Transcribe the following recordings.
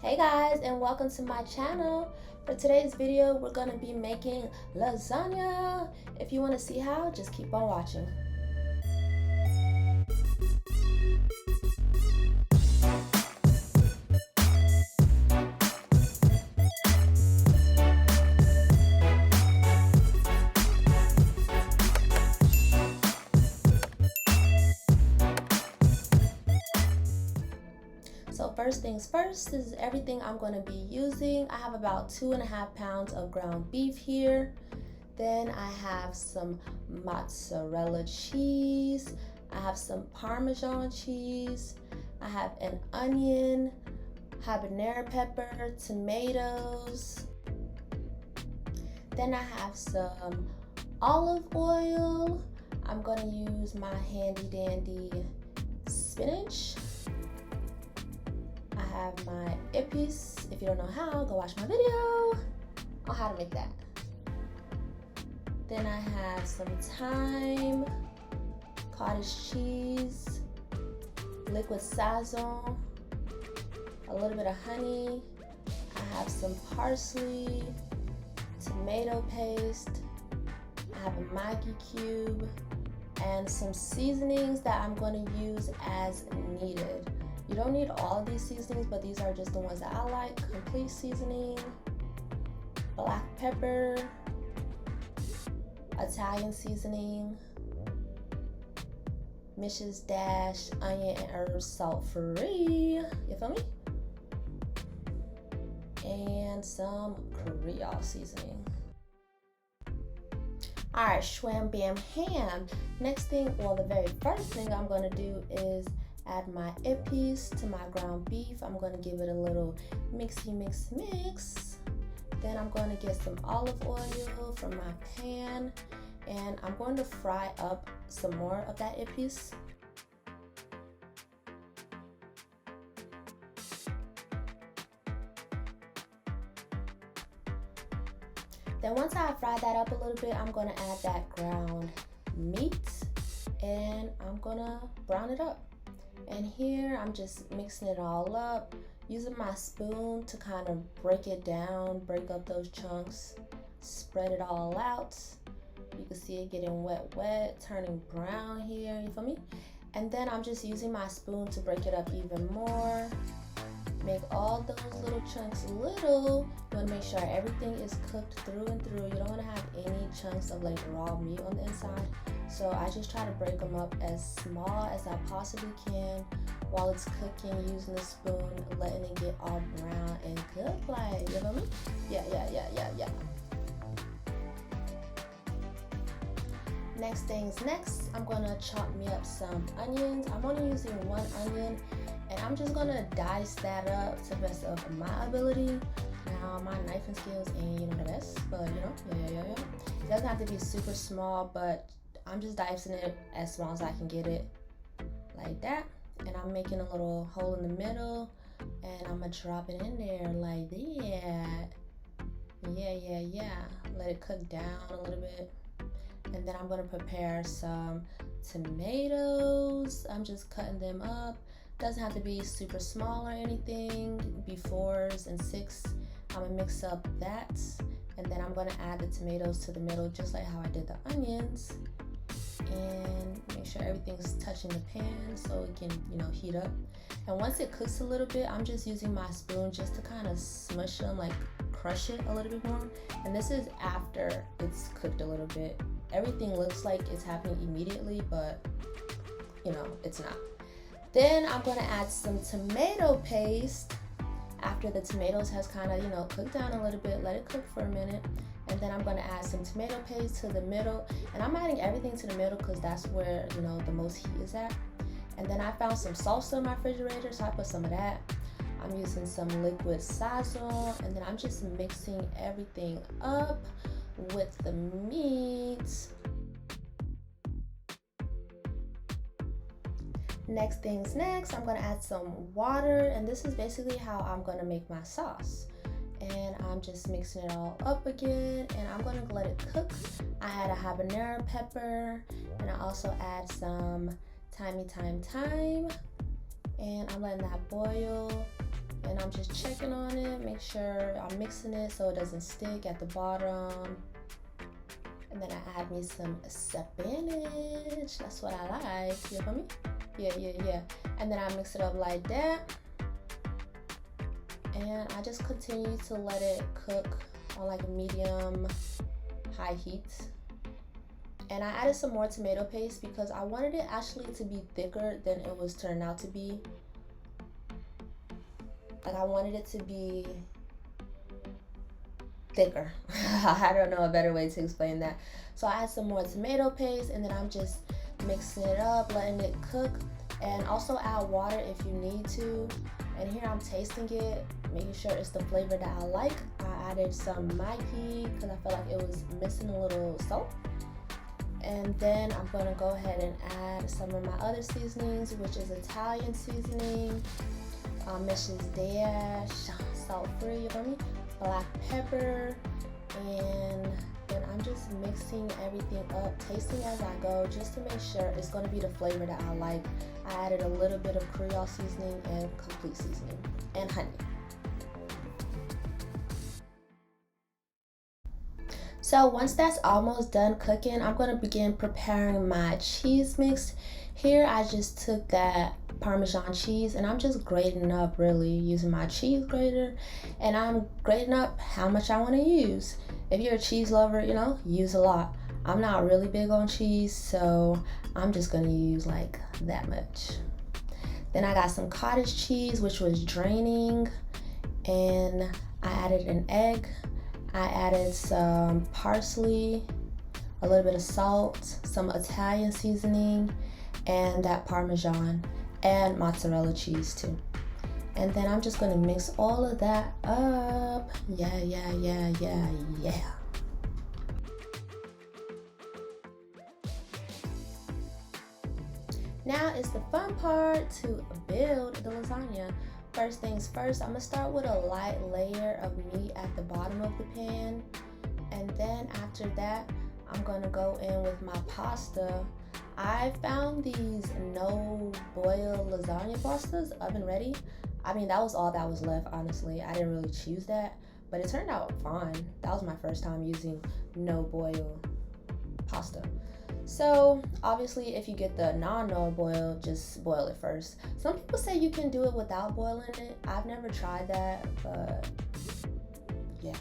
Hey guys, and welcome to my channel. For today's video, we're gonna be making lasagna. If you wanna see how, just keep on watching. So first things first, this is everything I'm going to be using. I have about 2.5 pounds of ground beef here. Then I have some mozzarella cheese. I have some Parmesan cheese. I have an onion, habanero pepper, tomatoes. Then I have some olive oil. I'm going to use my handy dandy spinach. I have my ippies. If you don't know how, go watch my video on how to make that. Then I have some thyme, cottage cheese, liquid sazon, a little bit of honey. I have some parsley, tomato paste. I have a Maggi cube and some seasonings that I'm going to use as needed. You don't need all of these seasonings, but these are just the ones that I like. Complete seasoning, black pepper, Italian seasoning, Mrs. Dash, onion and herbs, salt free. You feel me? And some Creole seasoning. Alright, shwam bam ham. Next thing, well, the very first thing I'm going to do is add my ippies to my ground beef. I'm going to give it a little mixy mix. Then I'm going to get some olive oil from my pan, and I'm going to fry up some more of that ippies. Then once I fry that up a little bit, I'm going to add that ground meat, and I'm going to brown it up. And here I'm just mixing it all up, using my spoon to kind of break it down, break up those chunks, spread it all out. You can see it getting wet, turning brown here, you feel me? And then I'm just using my spoon to break it up even more. Make all those little chunks little. You want to make sure everything is cooked through and through. You don't want to have any chunks of like raw meat on the inside. So I just try to break them up as small as I possibly can while it's cooking, using the spoon, letting it get all brown and cooked. Like, you know me? Yeah. Next things next, I'm gonna chop me up some onions. I'm only using one onion, and I'm just gonna dice that up to the best of my ability. Now my knifing skills ain't the best, but yeah. It doesn't have to be super small, but I'm just dicing it as small as I can get it, like that. And I'm making a little hole in the middle, and I'm gonna drop it in there like that. Yeah. Let it cook down a little bit. And then I'm gonna prepare some tomatoes. I'm just cutting them up. Doesn't have to be super small or anything. Be 4s and 6. I'm gonna mix up that, and then I'm gonna add the tomatoes to the middle, just like how I did the onions. And make sure everything's touching the pan so it can, heat up. And once it cooks a little bit, I'm just using my spoon just to kind of smush them, like crush it a little bit more. And this is after it's cooked a little bit. Everything looks like it's happening immediately, but it's not. Then I'm going to add some tomato paste after the tomatoes has kind of, cooked down a little bit. Let it cook for a minute. And then I'm going to add some tomato paste to the middle. And I'm adding everything to the middle because that's where, the most heat is at. And then I found some salsa in my refrigerator, so I put some of that. I'm using some liquid sazon. And then I'm just mixing everything up with the meat. Next things next, I'm gonna add some water, and this is basically how I'm gonna make my sauce. And I'm just mixing it all up again, and I'm gonna let it cook. I had a habanero pepper, and I also add some thyme, and I'm letting that boil. And and I'm just checking on it, make sure I'm mixing it so it doesn't stick at the bottom. And then I add me some spinach. That's what I like. You feel me? Yeah. And then I mix it up like that. And I just continue to let it cook on like a medium high heat. And I added some more tomato paste because I wanted it actually to be thicker than it was turned out to be. Like I wanted it to be thicker. I don't know a better way to explain that. So I add some more tomato paste, and then I'm just mixing it up, letting it cook, and also add water if you need to. And here I'm tasting it, making sure it's the flavor that I like. I added some meaty because I felt like it was missing a little salt. And then I'm gonna go ahead and add some of my other seasonings, which is Italian seasoning, Mrs. Dash, salt-free, you know me, black pepper, and then I'm just mixing everything up, tasting as I go, just to make sure it's gonna be the flavor that I like. I added a little bit of Creole seasoning and complete seasoning, and honey. So once that's almost done cooking, I'm gonna begin preparing my cheese mix. Here I just took that Parmesan cheese and I'm just grating up, really using my cheese grater, and I'm grating up how much I want to use. If you're a cheese lover, you know, use a lot. I'm not really big on cheese, so I'm just gonna use like that much. Then I got some cottage cheese, which was draining, and I added an egg. I added some parsley, a little bit of salt, some Italian seasoning, and that Parmesan, and mozzarella cheese too. And then I'm just gonna mix all of that up. Yeah. Now is the fun part to build the lasagna. First things first, I'm gonna start with a light layer of meat at the bottom of the pan. And then after that, I'm gonna go in with my pasta. I found these no boil lasagna pastas oven ready. I mean, that was all that was left, honestly. I didn't really choose that, but it turned out fine. That was my first time using no boil pasta. So obviously if you get the no boil, just boil it first. Some people say you can do it without boiling it. I've never tried that, but yeah.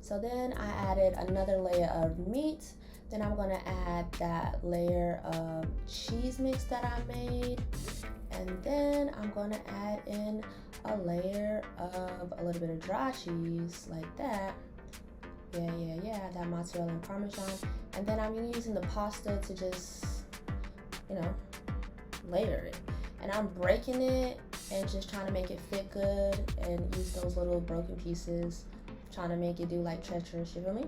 So then I added another layer of meat. Then I'm gonna add that layer of cheese mix that I made. And then I'm gonna add in a layer of a little bit of dry cheese like that. Yeah, that mozzarella and Parmesan. And then I'm using the pasta to just, you know, layer it. And I'm breaking it and just trying to make it fit good and use those little broken pieces, trying to make it do like treacherous, you feel me?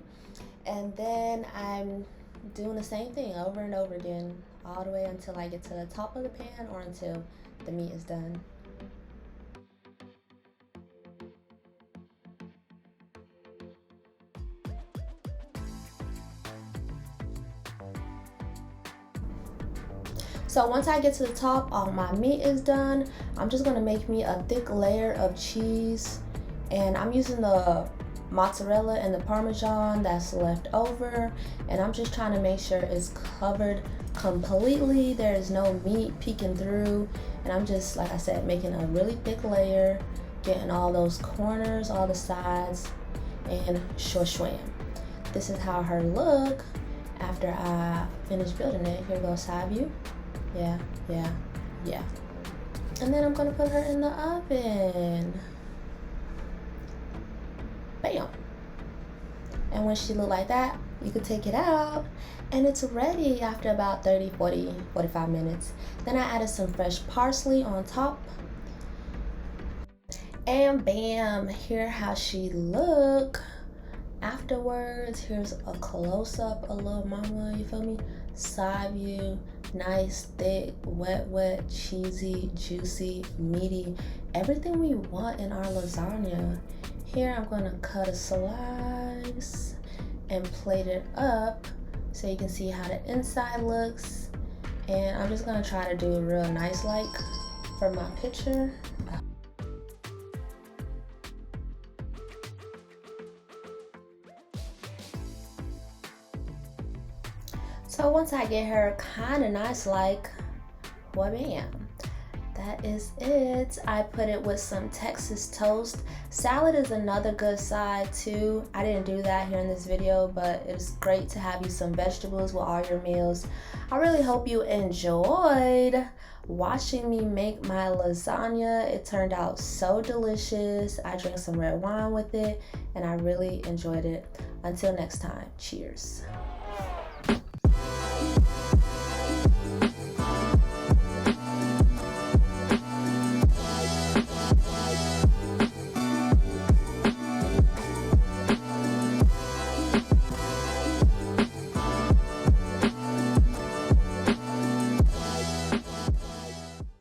And then I'm doing the same thing over and over again, all the way until I get to the top of the pan or until the meat is done. So once I get to the top, all my meat is done. I'm just gonna make me a thick layer of cheese, and I'm using the mozzarella and the Parmesan that's left over, and I'm just trying to make sure it's covered completely. There is no meat peeking through, and I'm just, like I said, making a really thick layer, getting all those corners, all the sides, and shwam. This is how her look after I finish building it. Here goes side view. Yeah. And then I'm gonna put her in the oven. Bam. And when she look like that, you could take it out and it's ready after about 30, 40, 45 minutes. Then I added some fresh parsley on top. And bam, here how she look afterwards. Here's a close-up of little mama, you feel me? Side view, nice, thick, wet, cheesy, juicy, meaty, everything we want in our lasagna. Here I'm gonna cut a slice and plate it up so you can see how the inside looks. And I'm just gonna try to do it real nice like for my picture. So once I get her kind of nice like, well, bam. That is it. I put it with some Texas toast. Salad is another good side too. I didn't do that here in this video, but it's great to have you some vegetables with all your meals. I really hope you enjoyed watching me make my lasagna. It turned out so delicious. I drank some red wine with it and I really enjoyed it. Until next time, cheers.